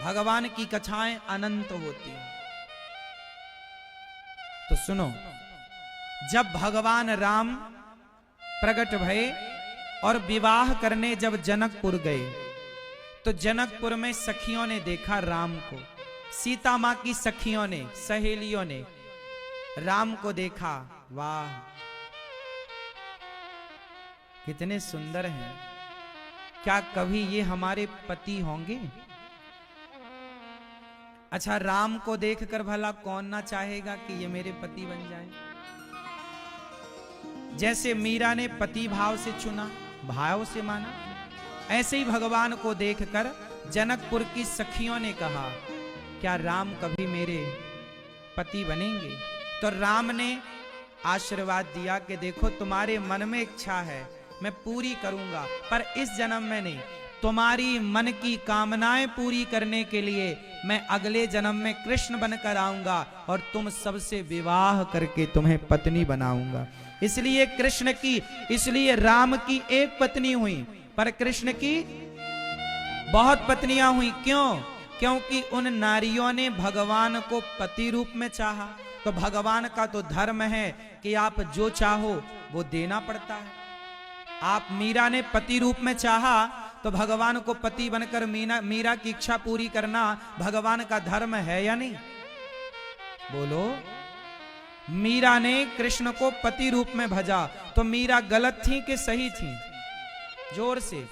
भगवान की कथाएं अनंत होती हैं। तो सुनो, जब भगवान राम प्रकट भये और विवाह करने जब जनकपुर गए, तो जनकपुर में सखियों ने देखा राम को। सीता मां की सखियों ने, सहेलियों ने राम को देखा। वाह, कितने सुंदर हैं! क्या कभी ये हमारे पति होंगे? अच्छा, राम को देखकर भला कौन ना चाहेगा कि ये मेरे पति बन जाए? जैसे मीरा ने पति भाव से चुना, भाव से माना, ऐसे ही भगवान को देखकर जनकपुर की सखियों ने कहा, क्या राम कभी मेरे पति बनेंगे? तो राम ने आशीर्वाद दिया कि देखो, तुम्हारे मन में इच्छा है, मैं पूरी करूंगा, पर इस जन्म में नहीं। तुम्हारी मन की कामनाएं पूरी करने के लिए मैं अगले जन्म में कृष्ण बनकर आऊंगा और तुम सबसे विवाह करके तुम्हें पत्नी बनाऊंगा। इसलिए कृष्ण की, इसलिए राम की एक पत्नी हुई, पर कृष्ण की बहुत पत्नियां हुई। क्यों? क्योंकि उन नारियों ने भगवान को पति रूप में चाहा। तो भगवान का तो धर्म है कि आप जो चाहो वो देना पड़ता है। आप मीरा ने पति रूप में चाहा, तो भगवान को पति बनकर मीरा की इच्छा पूरी करना भगवान का धर्म है या नहीं? बोलो। मीरा ने कृष्ण को पति रूप में भजा, तो मीरा गलत थी कि सही थी? जोर से।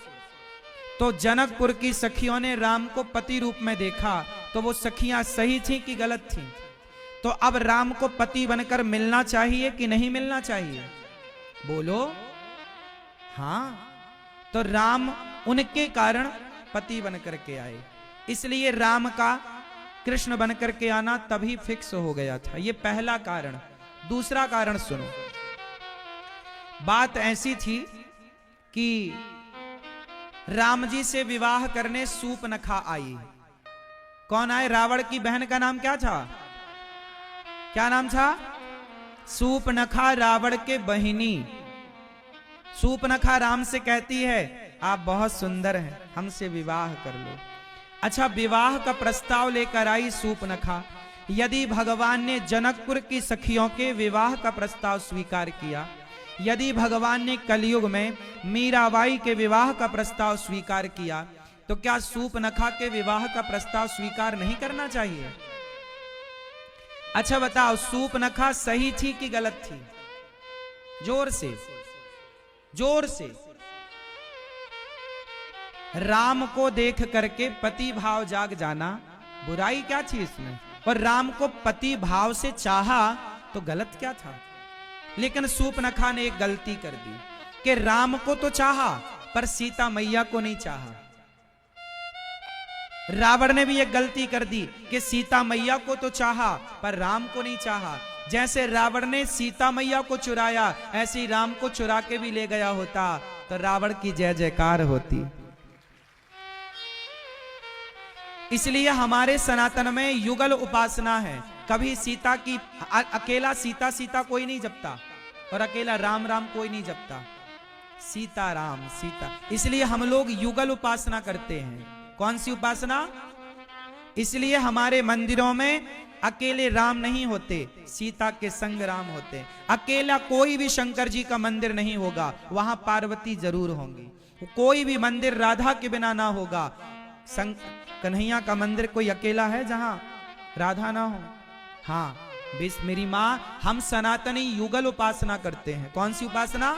तो जनकपुर की सखियों ने राम को पति रूप में देखा, तो वो सखियां सही थी कि गलत थी? तो अब राम को पति बनकर मिलना चाहिए कि नहीं मिलना चाहिए? बोलो। हाँ, तो राम उनके कारण पति बनकर के आए, इसलिए राम का कृष्ण बनकर के आना तभी फिक्स हो गया था। ये पहला कारण। दूसरा कारण सुनो। बात ऐसी थी कि राम जी से विवाह करने सूपनखा आई। कौन आए? रावण की बहन का नाम क्या था? क्या नाम था? सूपनखा, रावण के बहिनी। सूपनखा राम से कहती है, आप बहुत सुंदर हैं, हमसे विवाह कर लो। अच्छा, विवाह का प्रस्ताव लेकर आई सूपनखा। यदि भगवान ने जनकपुर की सखियों के विवाह का प्रस्ताव स्वीकार किया, यदि भगवान ने कलयुग में मीराबाई के विवाह का प्रस्ताव स्वीकार किया, तो क्या सूपनखा के विवाह का प्रस्ताव स्वीकार नहीं करना चाहिए? अच्छा बताओ, सूपनखा सही थी कि गलत थी? जोर से, जोर से। राम को देख करके पति भाव जाग जाना, बुराई क्या थी इसमें? और राम को पति भाव से चाहा तो गलत क्या था? लेकिन सूपनखा ने एक गलती कर दी कि राम को तो चाहा पर सीता मैया को नहीं चाहा। रावण ने भी एक गलती कर दी कि सीता मैया को तो चाहा पर राम को नहीं चाहा। जैसे रावण ने सीता मैया को चुराया, ऐसे ही राम को चुरा के भी ले गया होता तो रावण की जय जयकार होती। इसलिए हमारे सनातन में युगल उपासना है। कभी सीता की अकेला सीता सीता कोई नहीं जपता और अकेला राम राम कोई नहीं जपता। सीता राम सीता, इसलिए हम लोग युगल उपासना करते हैं। कौन सी उपासना? इसलिए हमारे मंदिरों में अकेले राम नहीं होते, सीता के संग राम होते। अकेला कोई भी शंकर जी का मंदिर नहीं होगा, वहां पार्वती जरूर होंगी। कोई भी मंदिर राधा के बिना ना होगा। कन्हैया का मंदिर कोई अकेला है जहां राधा ना हो? हाँ, मेरी माँ, हम सनातनी युगल उपासना करते हैं। कौन सी उपासना?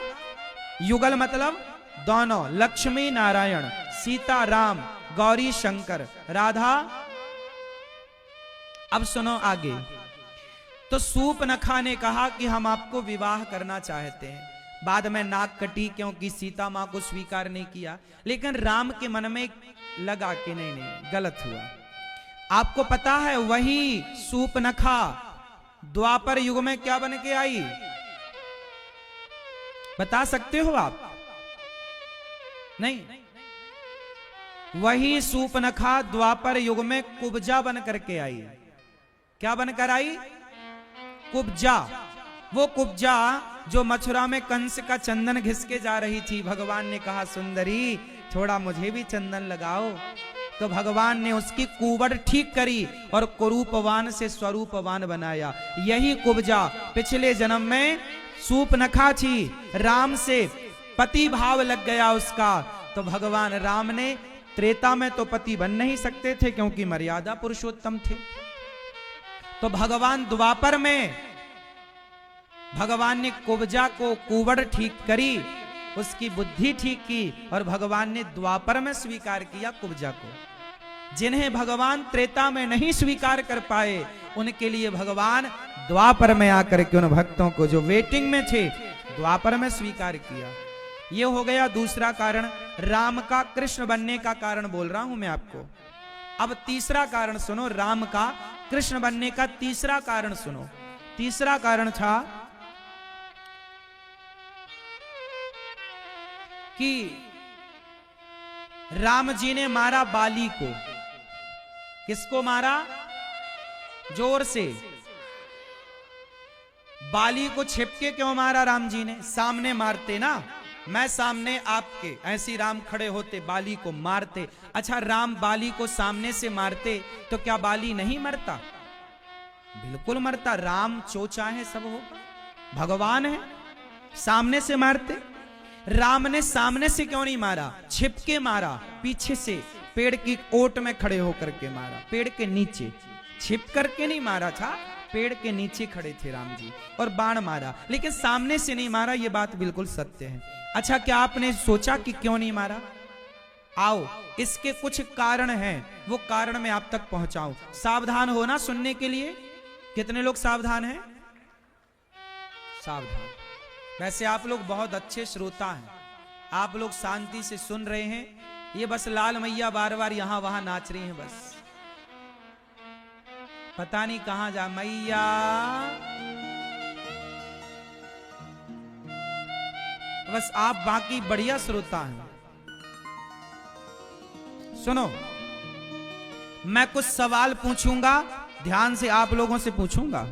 युगल मतलब दोनों, लक्ष्मी नारायण, सीता राम, गौरी शंकर, राधा। अब सुनो आगे। तो सूपनखा ने कहा कि हम आपको विवाह करना चाहते हैं। बाद में नाक कटी क्योंकि सीता मां को स्वीकार नहीं किया, लेकिन राम के मन में लगा कि नहीं नहीं, गलत हुआ। आपको पता है वही सूपनखा द्वापर युग में क्या बन के आई? बता सकते हो आप? नहीं। वही सूपनखा द्वापर युग में कुब्जा बन करके आई। क्या बनकर आई? कुब्जा। वो कुब्जा जो मथुरा में कंस का चंदन घिस के जा रही थी। भगवान ने कहा, सुंदरी थोड़ा मुझे भी चंदन लगाओ। तो भगवान ने उसकी कुवड़ ठीक करी और कुरूपवान से स्वरूपवान बनाया। यही कुब्जा पिछले जन्म में सूपनखा थी, राम से पति भाव लग गया उसका। तो भगवान राम ने त्रेता में तो पति बन नहीं सकते थे क्योंकि मर्यादा पुरुषोत्तम थे। तो भगवान द्वापर में भगवान ने कुब्जा को कुवड़ ठीक करी, उसकी बुद्धि ठीक की और भगवान ने द्वापर में स्वीकार किया कुब्जा को। जिन्हें भगवान त्रेता में नहीं स्वीकार कर पाए उनके लिए भगवान द्वापर में आकर के उन भक्तों को जो वेटिंग में थे द्वापर में स्वीकार किया। ये हो गया दूसरा कारण, राम का कृष्ण बनने का कारण बोल रहा हूं मैं आपको। अब तीसरा कारण सुनो, राम का कृष्ण बनने का तीसरा कारण सुनो। तीसरा कारण था कि राम जी ने मारा बाली को। किसको मारा? जोर से। बाली को छिपके क्यों मारा राम जी ने? सामने मारते ना, मैं सामने आपके, ऐसी राम खड़े होते बाली को मारते। अच्छा, राम बाली को सामने से मारते तो क्या बाली नहीं मरता? बिल्कुल मरता। राम जो चाहे सब हो, भगवान है, सामने से मारते। राम ने सामने से क्यों नहीं मारा? छिपके मारा, पीछे से पेड़ की ओट में खड़े होकर के मारा, पेड़ के नीचे। छिप करके नहीं मारा था, पेड़ के नीचे खड़े थे राम जी और बाण मारा, लेकिन सामने से नहीं मारा। यह बात बिल्कुल सत्य है। अच्छा, क्या आपने सोचा कि क्यों नहीं मारा? आओ, इसके कुछ कारण हैं, वो कारण मैं आप तक पहुंचाऊं। सावधान होना सुनने के लिए। कितने लोग सावधान हैं? सावधान। वैसे आप लोग बहुत अच्छे श्रोता हैं, आप लोग शांति से सुन रहे हैं। ये बस लाल मैया बार बार यहां वहां नाच रही हैं, बस पता नहीं कहां जा मैया। बस आप बाकी बढ़िया श्रोता हैं। सुनो, मैं कुछ सवाल पूछूंगा, ध्यान से आप लोगों से पूछूंगा,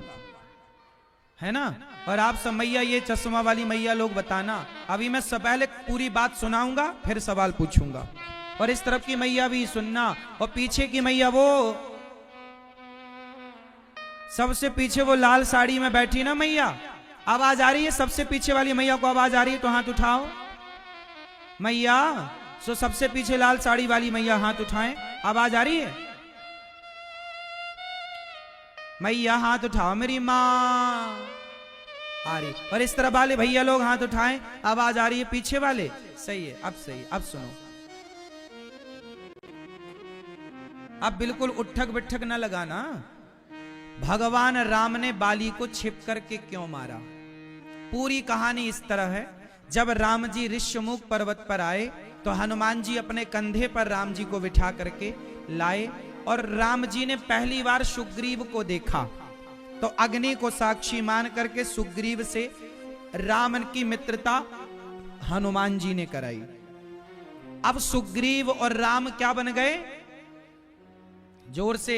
है ना? और आप सब मैया, ये चश्मा वाली मैया लोग बताना। अभी मैं सब पहले पूरी बात सुनाऊंगा, फिर सवाल पूछूंगा। और इस तरफ की मैया भी सुनना, और पीछे की मैया, वो सबसे पीछे वो लाल साड़ी में बैठी ना मैया, आवाज आ रही है? सबसे पीछे वाली मैया को आवाज आ रही है तो हाथ उठाओ। मैया सो सबसे पीछे लाल साड़ी वाली मैया हाथ उठाएं। आवाज आ रही है? मैया हाथ उठाओ, मेरी माँ आ रही। और इस तरह वाले भैया लोग हाथ उठाएं, आवाज आ रही है पीछे वाले। सही है, अब सही। अब सुनो, अब बिल्कुल उठक बिठक ना लगाना। भगवान राम ने बाली को छिप करके क्यों मारा? पूरी कहानी इस तरह है। जब राम जी ऋष्यमुख पर्वत पर आए तो हनुमान जी अपने कंधे पर राम जी को बिठा करके लाए, और राम जी ने पहली बार सुग्रीव को देखा तो अग्नि को साक्षी मान करके सुग्रीव से राम की मित्रता हनुमान जी ने कराई। अब सुग्रीव और राम क्या बन गए? जोर से,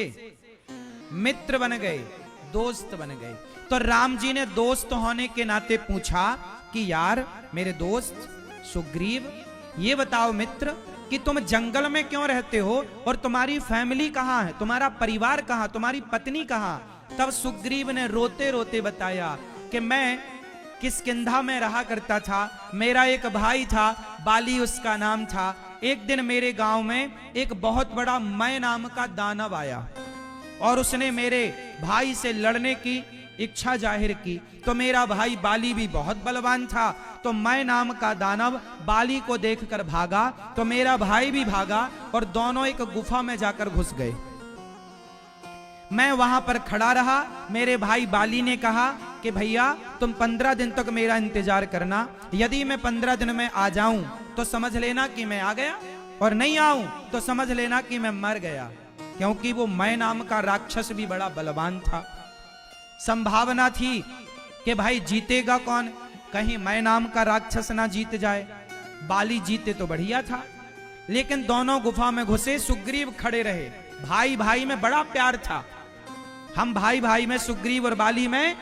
मित्र बन गए, दोस्त बन गए। तो राम जी ने दोस्त होने के नाते पूछा कि यार मेरे दोस्त सुग्रीव, ये बताओ मित्र कि तुम जंगल में क्यों रहते हो और तुम्हारी फैमिली कहां है, तुम्हारा परिवार कहां, तुम्हारी पत्नी कहां? तब सुग्रीव ने रोते रोते बताया कि मैं किष्किंधा में रहा करता था, मेरा एक भाई था, बाली उसका नाम था। एक दिन मेरे गांव में एक बहुत बड़ा मैं नाम का दानव आया और उसने मेरे भाई से लड़ने की इच्छा जाहिर की। तो मेरा भाई बाली भी बहुत बलवान था, तो मैं नाम का दानव बाली को देखकर भागा, तो मेरा भाई भी भागा और दोनों एक गुफा में जाकर घुस गए। मैं वहां पर खड़ा रहा। मेरे भाई बाली ने कहा कि भैया तुम 15 दिन तक मेरा इंतजार करना, यदि मैं 15 दिन में आ जाऊं तो समझ लेना कि मैं आ गया, और नहीं आऊं तो समझ लेना कि मैं मर गया। क्योंकि वो मैं नाम का राक्षस भी बड़ा बलवान था। संभावना थी कि भाई जीतेगा कौन, कहीं मैं नाम का राक्षस ना जीत जाए, बाली जीते तो बढ़िया था। लेकिन दोनों गुफा में घुसे, सुग्रीव खड़े रहे। भाई भाई में बड़ा प्यार था, हम भाई भाई में, सुग्रीव और बाली में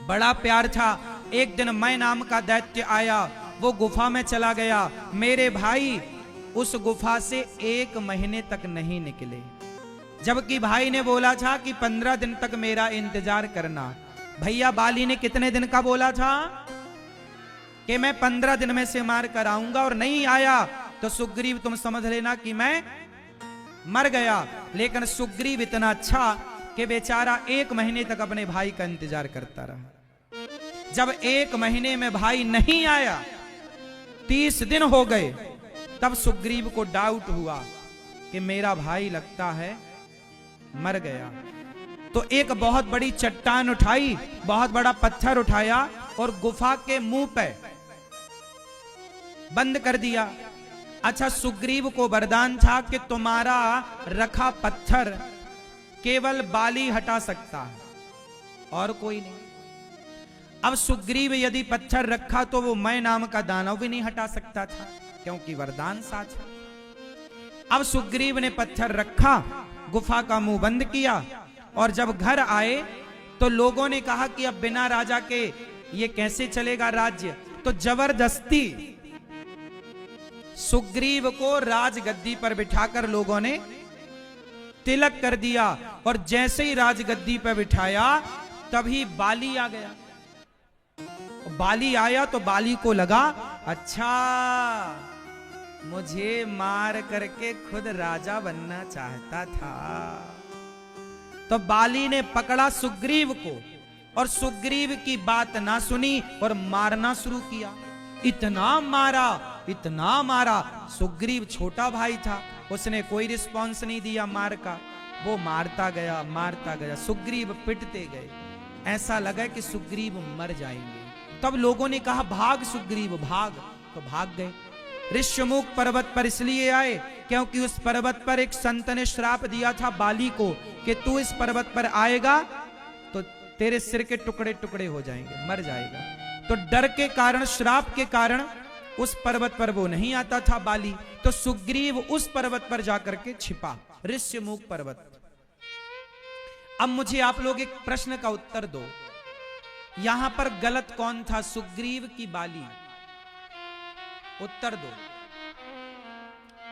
बड़ा प्यार था। एक दिन मैं नाम का दैत्य आया, वो गुफा में चला गया, मेरे भाई उस गुफा से 1 महीने तक नहीं निकले, जबकि भाई ने बोला था कि 15 दिन तक मेरा इंतजार करना। भैया बाली ने कितने दिन का बोला था कि मैं 15 दिन में से मार कर आऊंगा, और नहीं आया तो सुग्रीव तुम समझ लेना कि मैं मर गया। लेकिन सुग्रीव इतना अच्छा कि बेचारा 1 महीने तक अपने भाई का इंतजार करता रहा। जब 1 महीने में भाई नहीं आया, 30 दिन हो गए, तब सुग्रीव को डाउट हुआ कि मेरा भाई लगता है मर गया। तो एक बहुत बड़ी चट्टान उठाई, बहुत बड़ा पत्थर उठाया और गुफा के मुंह पे बंद कर दिया। अच्छा, सुग्रीव को वरदान था कि तुम्हारा रखा पत्थर केवल बाली हटा सकता है और कोई नहीं। अब सुग्रीव यदि पत्थर रखा तो वो मैं नाम का दानव भी नहीं हटा सकता था, क्योंकि वरदान साथ है। अब सुग्रीव ने पत्थर रखा, गुफा का मुंह बंद किया, और जब घर आए तो लोगों ने कहा कि अब बिना राजा के ये कैसे चलेगा राज्य। तो जबरदस्ती सुग्रीव को राजगद्दी पर बिठाकर लोगों ने तिलक कर दिया, और जैसे ही राजगद्दी पर बिठाया तभी बाली आ गया। बाली आया तो बाली को लगा, अच्छा मुझे मार करके खुद राजा बनना चाहता था। तो बाली ने पकड़ा सुग्रीव को, और सुग्रीव की बात ना सुनी और मारना शुरू किया। इतना मारा, इतना मारा। सुग्रीव छोटा भाई था, उसने कोई रिस्पॉन्स नहीं दिया मार का। वो मारता गया, मारता गया, सुग्रीव पिटते गए। ऐसा लगा कि सुग्रीव मर जाएंगे। तब लोगों ने कहा भाग सुग्रीव भाग, तो भाग गए। ऋष्यमुख पर्वत पर इसलिए आए क्योंकि उस पर्वत पर एक संत ने श्राप दिया था बाली को कि तू इस पर्वत पर आएगा तो तेरे सिर के टुकड़े टुकड़े हो जाएंगे, मर जाएगा। तो डर के कारण, श्राप के कारण उस पर्वत पर वो नहीं आता था बाली। तो सुग्रीव उस पर्वत पर जाकर के छिपा, ऋष्यमुख पर्वत। अब मुझे आप लोग एक प्रश्न का उत्तर दो, यहां पर गलत कौन था, सुग्रीव की बाली? उत्तर दो,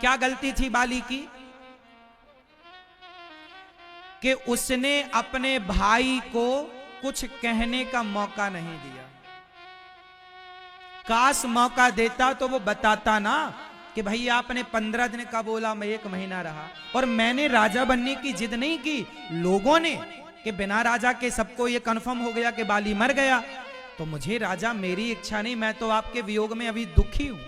क्या गलती थी बाली की? कि उसने अपने भाई को कुछ कहने का मौका नहीं दिया। काश मौका देता तो वो बताता ना कि भैया आपने 15 दिन का बोला, मैं 1 महीना रहा, और मैंने राजा बनने की जिद नहीं की। लोगों ने कि बिना राजा के सबको ये कंफर्म हो गया कि बाली मर गया, तो मुझे राजा, मेरी इच्छा नहीं, मैं तो आपके वियोग में अभी दुखी हूं।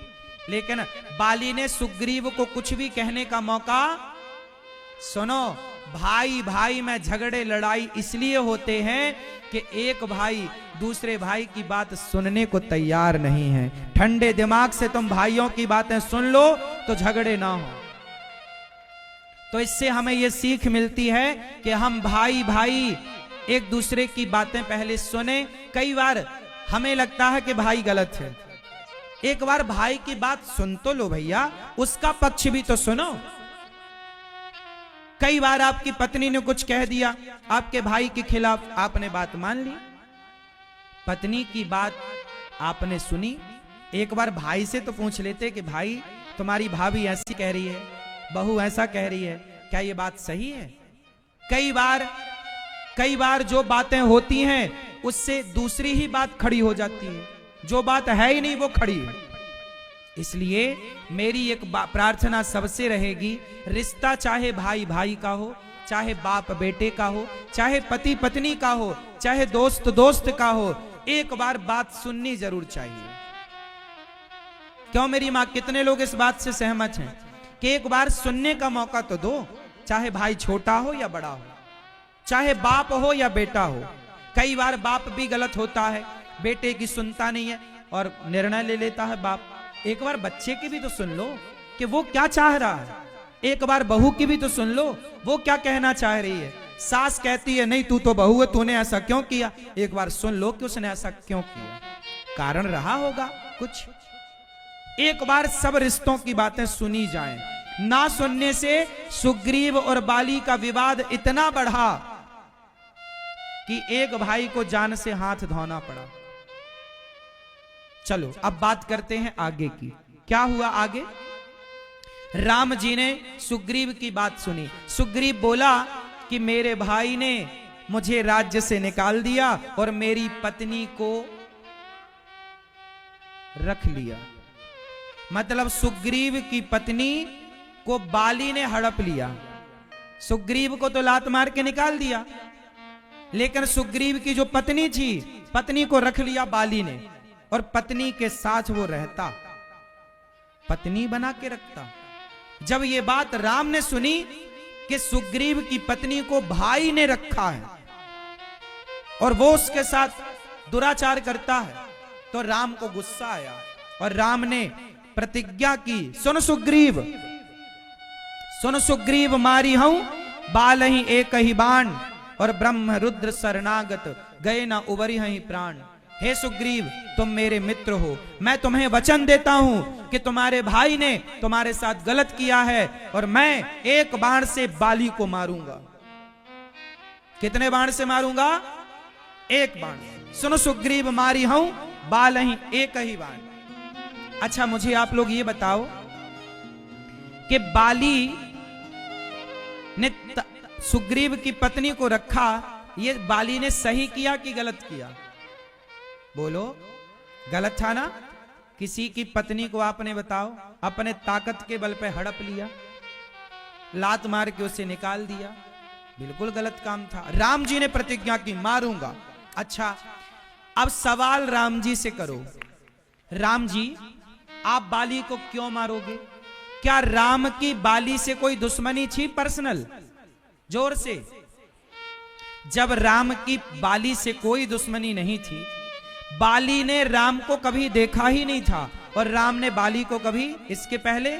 लेकिन बाली ने सुग्रीव को कुछ भी कहने का मौका, सुनो भाई भाई में झगड़े लड़ाई इसलिए होते हैं कि एक भाई दूसरे भाई की बात सुनने को तैयार नहीं है। ठंडे दिमाग से तुम भाइयों की बातें सुन लो तो झगड़े ना हो। तो इससे हमें यह सीख मिलती है कि हम भाई भाई एक दूसरे की बातें पहले सुने। कई बार हमें लगता है कि भाई गलत है, एक बार भाई की बात सुन तो लो भैया, उसका पक्ष भी तो सुनो। कई बार आपकी पत्नी ने कुछ कह दिया आपके भाई के खिलाफ, आपने बात मान ली, पत्नी की बात आपने सुनी। एक बार भाई से तो पूछ लेते कि भाई तुम्हारी भाभी ऐसी कह रही है, बहू ऐसा कह रही है, क्या ये बात सही है? कई बार जो बातें होती हैं उससे दूसरी ही बात खड़ी हो जाती है, जो बात है ही नहीं वो खड़ी है। इसलिए मेरी एक प्रार्थना सबसे रहेगी, रिश्ता चाहे भाई भाई का हो, चाहे बाप बेटे का हो, चाहे पति पत्नी का हो, चाहे दोस्त दोस्त का हो, एक बार बात सुननी जरूर चाहिए। क्यों मेरी मां, कितने लोग इस बात से सहमत हैं कि एक बार सुनने का मौका तो दो, चाहे भाई छोटा हो या बड़ा हो, चाहे बाप हो या बेटा हो। कई बार बाप भी गलत होता है, बेटे की सुनता नहीं है और निर्णय ले लेता है बाप। एक बार बच्चे की भी तो सुन लो कि वो क्या चाह रहा है। एक बार बहू की भी तो सुन लो, वो क्या कहना चाह रही है। सास कहती है नहीं तू तो बहू है, तूने ऐसा क्यों किया, एक बार सुन लो कि उसने ऐसा क्यों किया, कारण रहा होगा कुछ। एक बार सब रिश्तों की बातें सुनी जाएं। ना सुनने से सुग्रीव और बाली का विवाद इतना बढ़ा कि एक भाई को जान से हाथ धोना पड़ा। चलो अब बात करते हैं आगे की। क्या हुआ आगे? राम जी ने सुग्रीव की बात सुनी। सुग्रीव बोला कि मेरे भाई ने मुझे राज्य से निकाल दिया और मेरी पत्नी को रख लिया। मतलब सुग्रीव की पत्नी को बाली ने हड़प लिया। सुग्रीव को तो लात मार के निकाल दिया, लेकिन सुग्रीव की जो पत्नी थी, पत्नी को रख लिया बाली ने, और पत्नी के साथ वो रहता, पत्नी बना के रखता। जब ये बात राम ने सुनी कि सुग्रीव की पत्नी को भाई ने रखा है और वो उसके साथ दुराचार करता है, तो राम को गुस्सा आया और राम ने प्रतिज्ञा की, सुन सुग्रीव मारी हूं बाल ही एक ही बाण, और ब्रह्म रुद्र शरणागत गए ना उबरी ही प्राण। हे सुग्रीव, तुम मेरे मित्र हो, मैं तुम्हें वचन देता हूं कि तुम्हारे भाई ने तुम्हारे साथ गलत किया है और मैं एक बाण से बाली को मारूंगा। कितने बाण से मारूंगा? एक बाण। सुनो सुग्रीव मारी हूं बाल ही एक ही बाण। अच्छा, मुझे आप लोग ये बताओ कि बाली ने सुग्रीव की पत्नी को रखा, ये बाली ने सही किया कि गलत किया? बोलो, गलत था ना? किसी की पत्नी को आपने बताओ अपने ताकत के बल पे हड़प लिया, लात मार के उसे निकाल दिया, बिल्कुल गलत काम था। राम जी ने प्रतिज्ञा की, मारूंगा। अच्छा, अब सवाल राम जी से करो, राम जी आप बाली को क्यों मारोगे? क्या राम की बाली से कोई दुश्मनी थी पर्सनल? जोर से। जब राम की बाली से कोई दुश्मनी नहीं थी, बाली ने राम को कभी देखा ही नहीं था और राम ने बाली को कभी इसके पहले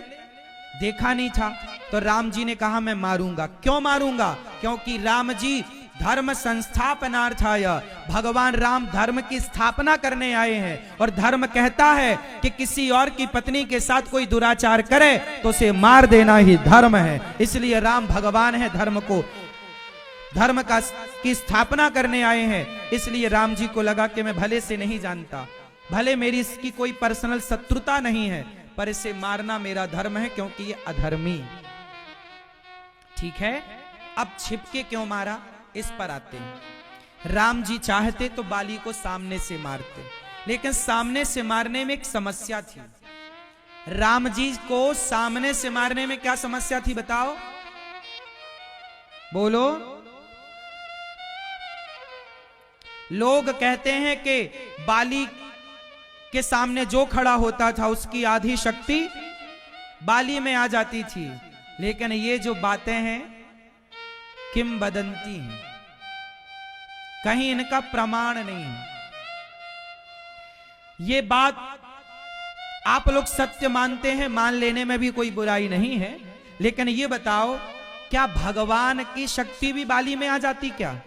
देखा नहीं था, तो राम जी ने कहा मैं मारूंगा। क्यों मारूंगा? क्योंकि राम जी धर्म संस्थापनार्थाय, भगवान राम धर्म की स्थापना करने आए हैं और धर्म कहता है कि किसी और की पत्नी के साथ कोई दुराचार करे तो उसे मार देना ही धर्म है। इसलिए राम भगवान है, धर्म की स्थापना करने आए हैं। इसलिए राम जी को लगा कि मैं भले से नहीं जानता, भले मेरी इसकी कोई पर्सनल शत्रुता नहीं है, पर इसे मारना मेरा धर्म है क्योंकि ये अधर्मी। ठीक है, अब छिपके क्यों मारा, इस पर आते हैं। राम जी चाहते तो बाली को सामने से मारते, लेकिन सामने से मारने में एक समस्या थी। राम जी को सामने से मारने में क्या समस्या थी बताओ? बोलो। लोग कहते हैं कि बाली के सामने जो खड़ा होता था उसकी आधी शक्ति बाली में आ जाती थी, लेकिन ये जो बातें हैं किंवदंती हैं, कहीं इनका प्रमाण नहीं है। ये बात आप लोग सत्य मानते हैं, मान लेने में भी कोई बुराई नहीं है, लेकिन ये बताओ क्या भगवान की शक्ति भी बाली में आ जाती क्या?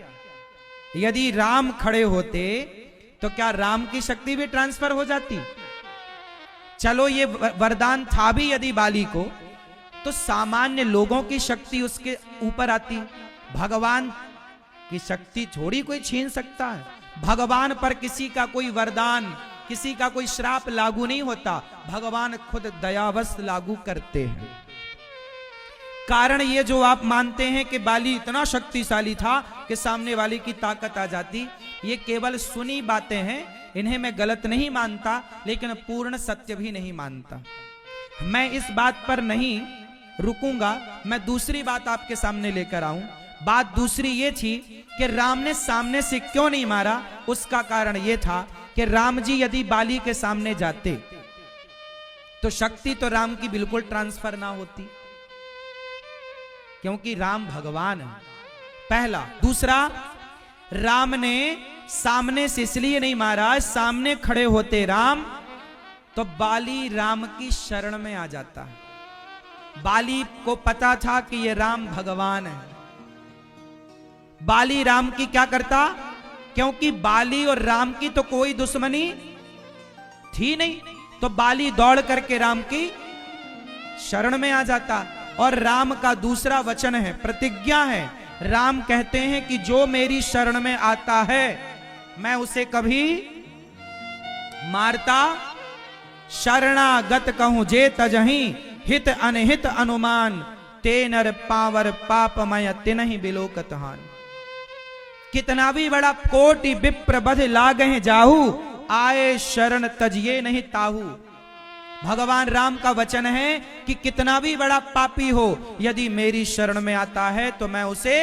यदि राम खड़े होते तो क्या राम की शक्ति भी ट्रांसफर हो जाती? चलो ये वरदान था भी यदि बाली को, तो सामान्य लोगों की शक्ति उसके ऊपर आती। भगवान की शक्ति थोड़ी कोई छीन सकता है। भगवान पर किसी का कोई वरदान, किसी का कोई श्राप लागू नहीं होता, भगवान खुद दयावश लागू करते हैं। कारण ये जो आप मानते हैं कि बाली इतना शक्तिशाली था कि सामने वाले की ताकत आ जाती, ये केवल सुनी बातें हैं, इन्हें मैं गलत नहीं मानता, लेकिन पूर्ण सत्य भी नहीं मानता। मैं इस बात पर नहीं रुकूंगा, मैं दूसरी बात आपके सामने लेकर आऊं। बात दूसरी ये थी कि राम ने सामने से क्यों नहीं मारा। उसका कारण ये था कि राम जी यदि बाली के सामने जाते तो शक्ति तो राम की बिल्कुल ट्रांसफर ना होती, क्योंकि राम भगवान है, पहला। दूसरा, राम ने सामने से इसलिए नहीं मारा, सामने खड़े होते राम तो बाली राम की शरण में आ जाता है। बाली को पता था कि ये राम भगवान है। बाली राम की क्या करता? क्योंकि बाली और राम की तो कोई दुश्मनी थी नहीं, तो बाली दौड़ करके राम की शरण में आ जाता। और राम का दूसरा वचन है, प्रतिज्ञा है, राम कहते हैं कि जो मेरी शरण में आता है मैं उसे कभी मारता शरणागत कहूं जे तजही, हित अनहित अनुमान, ते नर पावर पापमय तिनहि बिलोकतहान। कितना भी बड़ा कोटि विप्र बध लागहि जाहू, आए शरण तजिए नहीं ताहू। भगवान राम का वचन है कि कितना भी बड़ा पापी हो, यदि मेरी शरण में आता है तो मैं उसे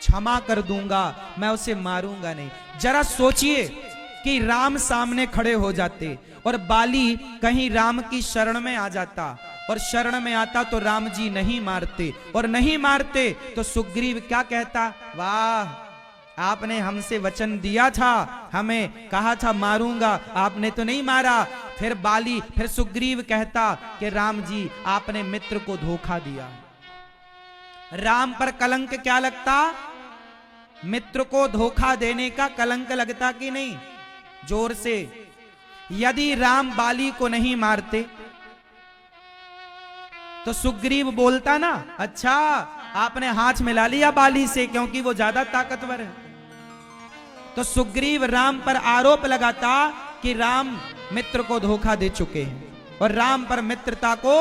क्षमा कर दूंगा, मैं उसे मारूंगा नहीं। जरा सोचिए कि राम सामने खड़े हो जाते और बाली कहीं राम की शरण में आ जाता, और शरण में आता तो राम जी नहीं मारते, और नहीं मारते तो सुग्रीव क्या कहता, वाह आपने हमसे वचन दिया था, हमें कहा था मारूंगा, आपने तो नहीं मारा। फिर सुग्रीव कहता कि राम जी आपने मित्र को धोखा दिया। राम पर कलंक क्या लगता, मित्र को धोखा देने का कलंक लगता कि नहीं, जोर से। यदि राम बाली को नहीं मारते तो सुग्रीव बोलता ना, अच्छा आपने हाथ मिला लिया बाली से क्योंकि वो ज्यादा ताकतवर है। तो सुग्रीव राम पर आरोप लगाता कि राम मित्र को धोखा दे चुके हैं, और राम पर मित्रता को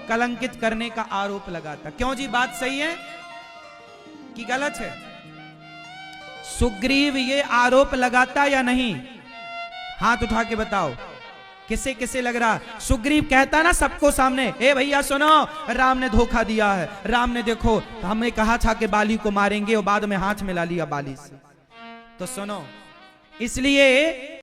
कलंकित करने का आरोप लगाता। क्यों जी, बात सही है कि गलत है? सुग्रीव ये आरोप लगाता या नहीं? हाथ उठा के बताओ, किसे किसे लग रहा? सुग्रीव कहता ना सबको सामने, ए भैया सुनो, राम ने धोखा दिया है, राम ने देखो हमें कहा था कि बाली को मारेंगे और बाद में हाथ मिला लिया बाली से। तो सुनो, इसलिए